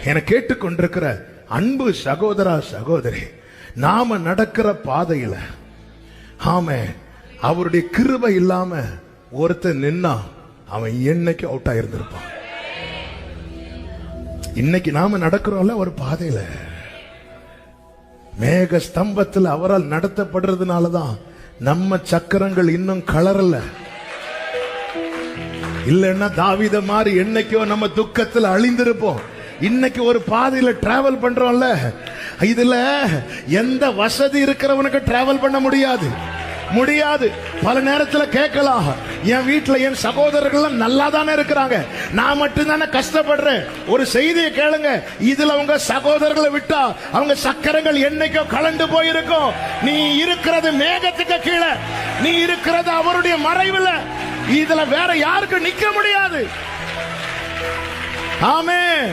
என கேட்டுக்கொண்டிருக்கிற அன்பு சகோதரா சகோதரி, நாம நடக்கிற பாதையில அவருடைய கிருபை இல்லாம ஒருத்தர் நின்னா அவன் என்னைக்கு அவுட் ஆயிருந்திருப்பான். இன்னைக்கு நாம நடக்கிறோம்ல ஒரு பாதையில, மேக ஸ்தம்பத்தில் அவரால் நடத்தப்படுறதுனாலதான் நம்ம சக்கரங்கள் இன்னும் கலரல. இல்லன்னா தாவீத மாதிரி என்னைக்கோ நம்ம துக்கத்தில் அழிந்திருப்போம். இன்னைக்கு ஒரு பாதையில டிராவல் பண்றோம்ல, இதுல எந்த வசதி இருக்கிறவனுக்கு டிராவல் பண்ண முடியாது. பல நேரத்தில் கேட்கலாம், என் வீட்டுல என் சகோதரர்கள் நல்லா தானே இருக்கிறாங்க, நான் மட்டும் தானே கஷ்டப்படுறேன். ஒரு செய்தியை கேளுங்க, இதுல உங்க சகோதரர்களை விட்டா அவங்க சக்கரங்கள் என்னைக்கோ கலண்டு போயிருக்கும். நீ இருக்கிறது மேகத்துக்கு கீழே, நீ இருக்கிறது அவருடைய மறைவுல. இதுல வேற யாருக்கு நிக்க முடியாது. ஆமென்.